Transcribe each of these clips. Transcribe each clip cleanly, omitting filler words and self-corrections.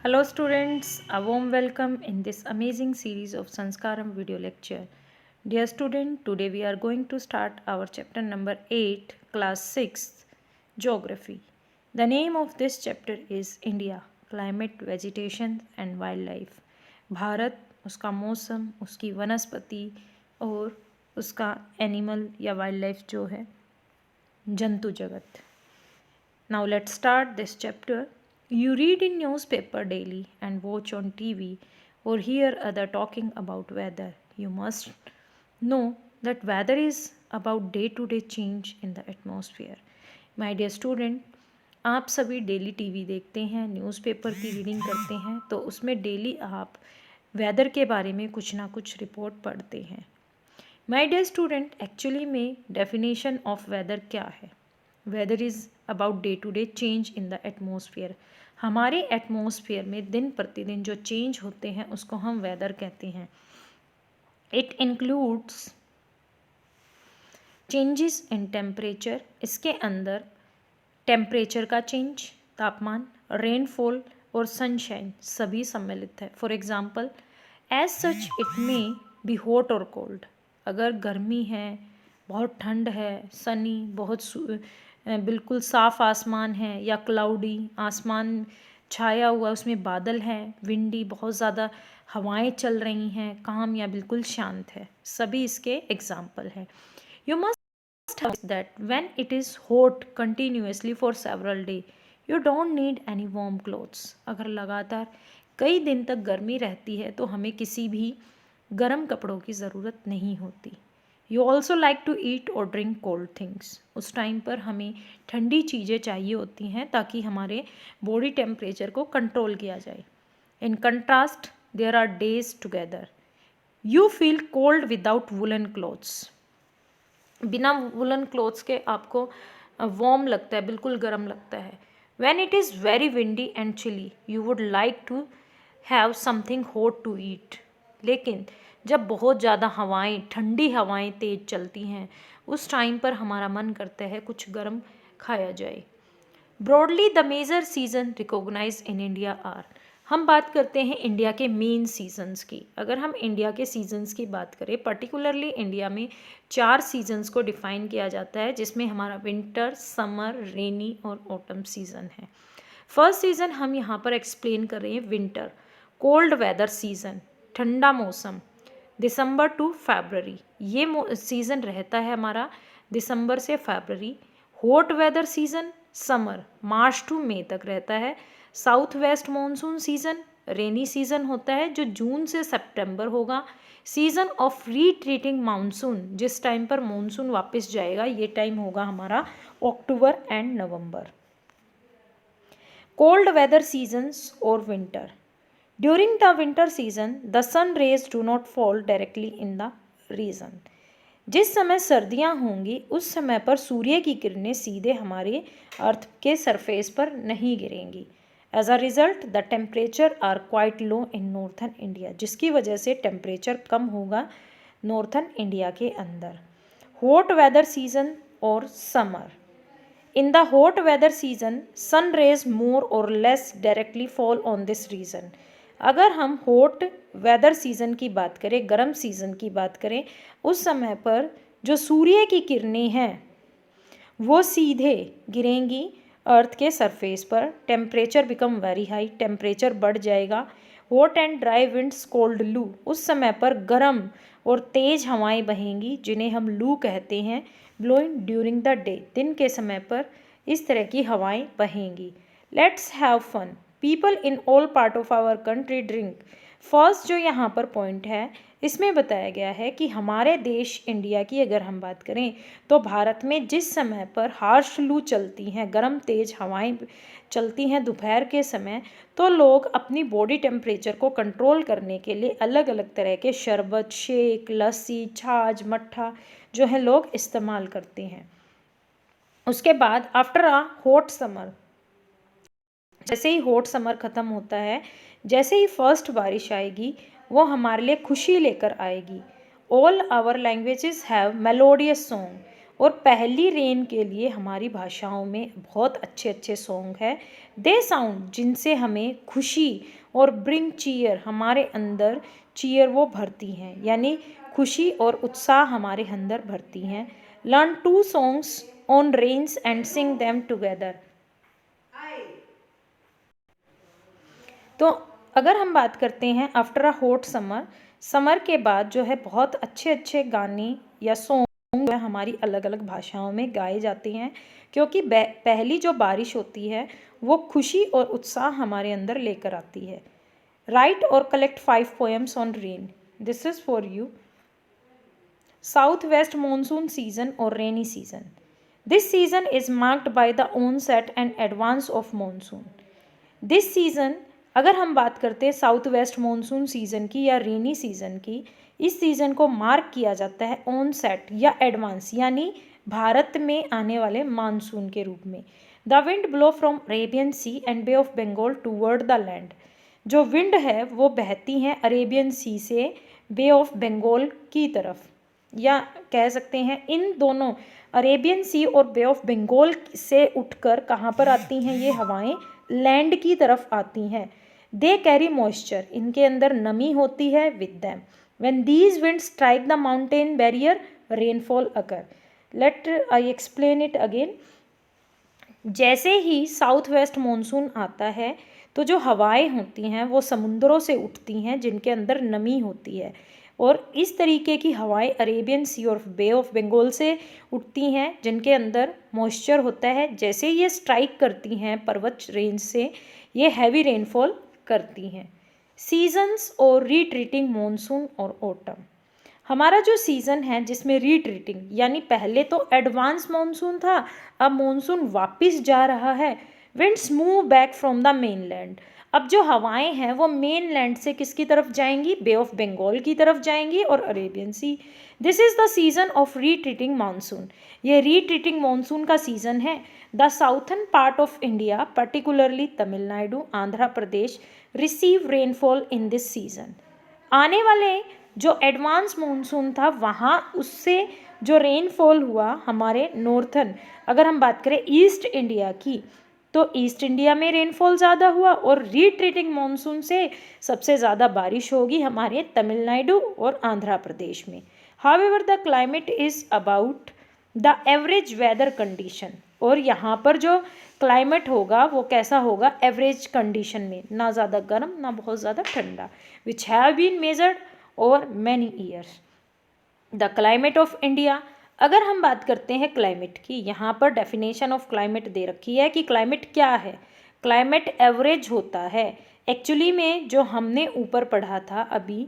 Hello students, a warm welcome in this amazing series of Sanskaram video lecture. Dear student, today we are going to start our chapter number 8, class 6, Geography. The name of this chapter is India, Climate, Vegetation and Wildlife. Bharat, उसका मौसम, उसकी वनस्पति और उसका animal या wild life जो है जंतु जगत. Now let's start this chapter. You read in newspaper daily and watch on TV or hear other talking about weather. You must know that weather is about day to day change in the atmosphere. My dear student, आप सभी daily TV देखते हैं, newspaper की reading करते हैं, तो उसमें daily आप वेदर के बारे में कुछ ना कुछ रिपोर्ट पढ़ते हैं. माय डियर स्टूडेंट, एक्चुअली में डेफिनेशन ऑफ वेदर क्या है? Weather is about day to day change in the atmosphere. हमारे एटमॉस्फेयर में दिन प्रतिदिन जो चेंज होते हैं उसको हम वेदर कहते हैं. It includes changes in temperature. इसके अंदर टेम्परेचर का चेंज, तापमान, रेनफॉल और सनशाइन सभी सम्मिलित है. For example, as such it may be hot और कोल्ड. अगर गर्मी है, बहुत ठंड है, सनी, बिल्कुल साफ़ आसमान है, या क्लाउडी आसमान छाया हुआ, उसमें बादल हैं, विंडी बहुत ज़्यादा हवाएं चल रही हैं, काम या बिल्कुल शांत है, सभी इसके एग्जाम्पल हैं. You must have that when it is hot continuously for several days, you don't need any warm clothes. अगर लगातार कई दिन तक गर्मी रहती है तो हमें किसी भी गर्म कपड़ों की ज़रूरत नहीं होती. You also like to eat और ड्रिंक कोल्ड थिंग्स. उस टाइम पर हमें ठंडी चीज़ें चाहिए होती हैं ताकि हमारे बॉडी टेम्परेचर को कंट्रोल किया जाए. In contrast there are days together. You feel cold without woollen clothes. बिना वुलन क्लोथ्स के आपको वार्म लगता है, बिल्कुल गर्म लगता है. When it is very windy and chilly you would like to have something hot to eat. लेकिन जब बहुत ज़्यादा हवाएं, ठंडी हवाएं तेज़ चलती हैं, उस टाइम पर हमारा मन करता है कुछ गर्म खाया जाए. Broadly the major season recognise in India are. हम बात करते हैं इंडिया के मेन सीजन्स की. अगर हम इंडिया के सीजन्स की बात करें, पर्टिकुलरली इंडिया में 4 सीजन्स को डिफाइन किया जाता है, जिसमें हमारा विंटर, समर, रेनी और ऑटम सीज़न है. फर्स्ट सीज़न हम यहाँ पर एक्सप्लेन कर रहे हैं विंटर. कोल्ड वेदर सीज़न, ठंडा मौसम, दिसंबर टू फरवरी. ये सीज़न रहता है हमारा दिसंबर से फरवरी. Hot weather season summer, March to मई तक रहता है. South west monsoon season rainy season होता है जो जून से सितंबर होगा. सीज़न ऑफ रीट्रीटिंग मानसून, जिस टाइम पर मानसून वापस जाएगा, ये टाइम होगा हमारा अक्टूबर एंड नवंबर. कोल्ड वेदर सीजन्स और winter. During the winter season the sun rays do not fall directly in the region. जिस समय सर्दियां होंगी उस समय पर सूर्य की किरणें सीधे हमारे अर्थ के सरफेस पर नहीं गिरेंगी. As a result the temperature are quite low in northern India, जिसकी वजह से टेम्परेचर कम होगा नॉर्थन इंडिया के अंदर. हॉट वेदर सीजन और summer. In the hot weather season sun rays more or less directly fall on this region. अगर हम hot weather season की बात करें, गर्म सीज़न की बात करें, उस समय पर जो सूर्य की किरणें हैं वो सीधे गिरेंगी अर्थ के सरफेस पर. Temperature become very high, temperature बढ़ जाएगा. Hot and dry winds cold लू. उस समय पर गर्म और तेज़ हवाएं बहेंगी जिन्हें हम लू कहते हैं. ब्लोइंग ड्यूरिंग द डे, दिन के समय पर इस तरह की हवाएं बहेंगी. Let's have fun. People in all part of our country drink. First जो यहाँ पर पॉइंट है, इसमें बताया गया है कि हमारे देश इंडिया की अगर हम बात करें तो भारत में जिस समय पर हार्श लू चलती हैं, गर्म तेज़ हवाएं चलती हैं दोपहर के समय, तो लोग अपनी बॉडी टेम्परेचर को कंट्रोल करने के लिए अलग अलग तरह के शरबत, शेक, लस्सी, छाछ, मट्ठा जो है लोग इस्तेमाल करते हैं. उसके बाद आफ्टर अ हॉट समर, जैसे ही हॉट समर ख़त्म होता है, जैसे ही फर्स्ट बारिश आएगी वो हमारे लिए खुशी लेकर आएगी. All our languages have melodious song. और पहली रेन के लिए हमारी भाषाओं में बहुत अच्छे अच्छे सॉन्ग है। दे साउंड जिनसे हमें खुशी और ब्रिंग चीयर, हमारे अंदर चीयर वो भरती हैं, यानी खुशी और उत्साह हमारे अंदर भरती हैं। Learn 2 songs on rains and sing them together. तो अगर हम बात करते हैं after a hot summer, summer के बाद जो है बहुत अच्छे अच्छे गाने या सॉन्ग हमारी अलग अलग भाषाओं में गाए जाते हैं, क्योंकि पहली जो बारिश होती है वो खुशी और उत्साह हमारे अंदर लेकर आती है। राइट और collect 5 poems on rain. This is for you. South west monsoon season और rainy season. This season is marked by the onset and advance of monsoon. This season, अगर हम बात करते हैं साउथ वेस्ट मानसून सीज़न की या rainy season की, इस सीज़न को मार्क किया जाता है ऑनसेट या एडवांस, यानी भारत में आने वाले मानसून के रूप में। The wind blow from Arabian sea and bay of Bengal toward the land. जो विंड है वो बहती हैं अरेबियन सी से बे ऑफ बंगाल की तरफ, या कह सकते हैं इन दोनों अरेबियन सी और बे ऑफ बंगाल से उठकर कहाँ पर आती हैं ये हवाएं, लैंड की तरफ आती हैं। दे कैरी मॉइस्चर, इनके अंदर नमी होती है with them. When these wind strike the mountain barrier rainfall occur. Let I explain it again. जैसे ही साउथ वेस्ट मानसून आता है तो जो हवाएं होती हैं वो समुद्रों से उठती हैं जिनके अंदर नमी होती है, और इस तरीके की हवाएं अरेबियन सी और बे ऑफ बंगाल से उठती हैं जिनके अंदर मॉइस्चर होता है। जैसे ये स्ट्राइक करती हैं पर्वत रेंज से, ये हैवी रेनफॉल करती हैं। सीजन्स और रीट्रीटिंग मॉनसून और ऑटम। हमारा जो सीज़न है जिसमें रीट्रीटिंग, यानी पहले तो एडवांस मॉनसून था, अब मॉनसून वापस जा रहा है। Winds move back from the mainland. अब जो हवाएं हैं वो मेन लैंड से किसकी तरफ जाएंगी, बे ऑफ बंगाल की तरफ जाएंगी और Arabian sea. This is the season of retreating monsoon. ये रीट्रीटिंग मानसून का सीजन है। The southern part of India particularly Tamil Nadu, Andhra Pradesh receive rainfall in this season. आने वाले जो एडवांस मानसून था वहाँ उससे जो रेनफॉल हुआ हमारे नॉर्थर्न, अगर हम बात करें ईस्ट इंडिया की, तो ईस्ट इंडिया में रेनफॉल ज़्यादा हुआ, और रीट्रीटिंग मानसून से सबसे ज़्यादा बारिश होगी हमारे तमिलनाडु और आंध्र प्रदेश में। However the climate is about the average weather condition. और यहाँ पर जो क्लाइमेट होगा वो कैसा होगा, एवरेज कंडीशन में, ना ज़्यादा गर्म ना बहुत ज़्यादा ठंडा, which have been measured over many years. The climate of India. अगर हम बात करते हैं क्लाइमेट की, यहाँ पर डेफिनेशन ऑफ क्लाइमेट दे रखी है कि क्लाइमेट क्या है। क्लाइमेट एवरेज होता है। एक्चुअली में जो हमने ऊपर पढ़ा था अभी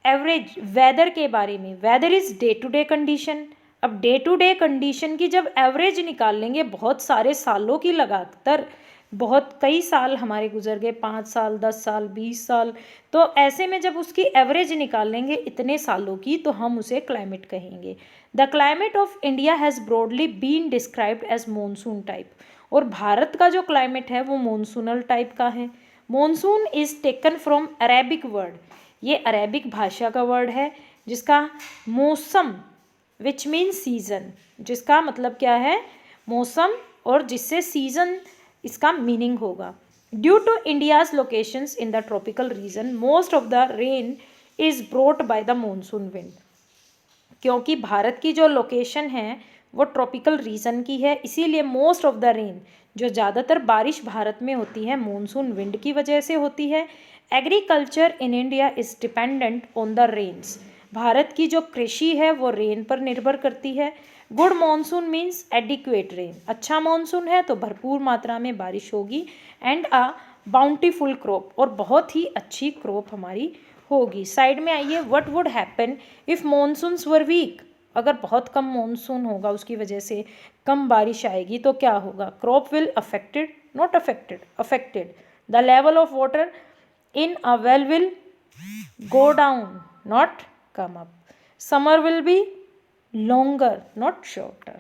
एवरेज वेदर के बारे में, weather is day to day condition. अब डे टू डे कंडीशन की जब एवरेज निकाल लेंगे, बहुत सारे सालों की लगातार, बहुत कई साल हमारे गुजर गए, 5 साल 10 साल 20 साल, तो ऐसे में जब उसकी एवरेज निकाल लेंगे इतने सालों की, तो हम उसे क्लाइमेट कहेंगे। The climate of India has broadly been described as monsoon type. और भारत का जो क्लाइमेट है वो मॉनसूनल टाइप का है। Monsoon is taken from Arabic word. ये अरेबिक भाषा का वर्ड है जिसका मौसम, विच मीन सीजन, जिसका मतलब क्या है, मौसम, और जिससे सीजन इसका मीनिंग होगा। Due to India's locations in the tropical region, most of the rain is brought by the monsoon wind. क्योंकि भारत की जो लोकेशन है वो ट्रॉपिकल रीजन की है, इसीलिए मोस्ट ऑफ द रेन, जो ज़्यादातर बारिश भारत में होती है, मॉनसून विंड की वजह से होती है। Agriculture in India is dependent on the rains. Bharat की जो कृषि है वो रेन पर निर्भर करती है। Good monsoon means adequate rain. अच्छा मानसून है तो भरपूर मात्रा में बारिश होगी। एंड अ बाउंटीफुल क्रॉप, और बहुत ही अच्छी क्रॉप हमारी होगी। साइड में आइए, what would happen if monsoons were weak. अगर बहुत कम मानसून होगा, उसकी वजह से कम बारिश आएगी, तो क्या होगा, crop will affected, not affected, affected. The level of water in a well will go down, not come up. Summer will be longer, not shorter.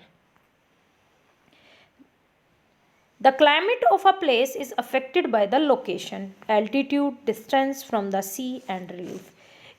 The climate of a place is affected by the location, altitude, distance from the sea and relief.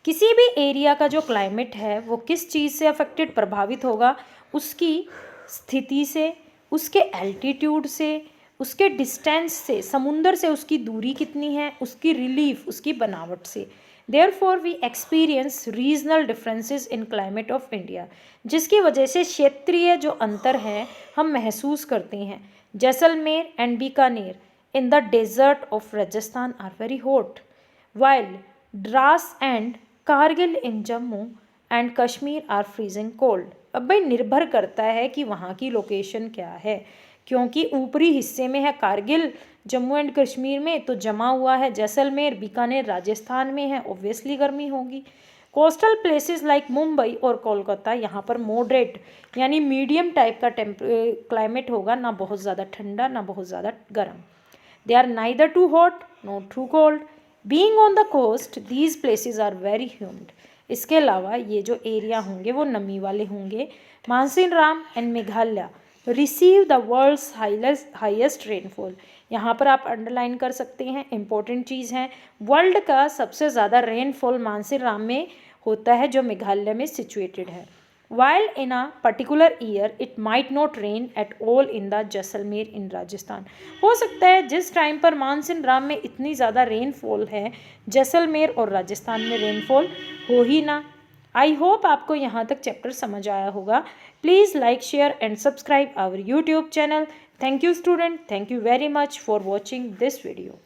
किसी भी area का जो climate है वो किस चीज़ से affected प्रभावित होगा, उसकी स्थिति से, उसके एल्टीट्यूड से, उसके डिस्टेंस से, समुंदर से उसकी दूरी कितनी है, उसकी रिलीफ, उसकी बनावट से। Therefore we experience regional differences in climate of India, जिसकी वजह से क्षेत्रीय जो अंतर है हम महसूस करते हैं। Jaisalmer and Bikaner in the desert of Rajasthan are very hot, while Dras and Kargil in Jammu and Kashmir are freezing cold. अब भाई निर्भर करता है कि वहाँ की लोकेशन क्या है, क्योंकि ऊपरी हिस्से में है कारगिल जम्मू एंड कश्मीर में, तो जमा हुआ है जैसलमेर बीकानेर राजस्थान में है, ऑब्वियसली गर्मी होगी। कोस्टल प्लेसेस लाइक मुंबई और कोलकाता, यहाँ पर मॉडरेट यानी मीडियम टाइप का क्लाइमेट होगा, ना बहुत ज़्यादा ठंडा ना बहुत ज़्यादा गर्म। They are neither too hot not too cold. Being on the coast these places are very humid. इसके अलावा ये जो एरिया होंगे वो नमी वाले होंगे। Mawsynram and Meghalaya receive the world's highest rainfall. यहाँ पर आप अंडरलाइन कर सकते हैं, इंपॉर्टेंट चीज़ है, वर्ल्ड का सबसे ज़्यादा रेनफॉल मानसीनराम में होता है जो मेघालय में सिचुएटेड है। While in a particular year it might not rain at all in the Jaisalmer in Rajasthan. हो सकता है जिस टाइम पर मानसीनराम में इतनी ज़्यादा रेनफॉल है, जैसलमेर और राजस्थान में रेनफॉल हो ही ना। आई होप आपको यहाँ तक चैप्टर समझ आया होगा। Please like share and subscribe our YouTube channel. Thank you student, thank you very much for watching this video.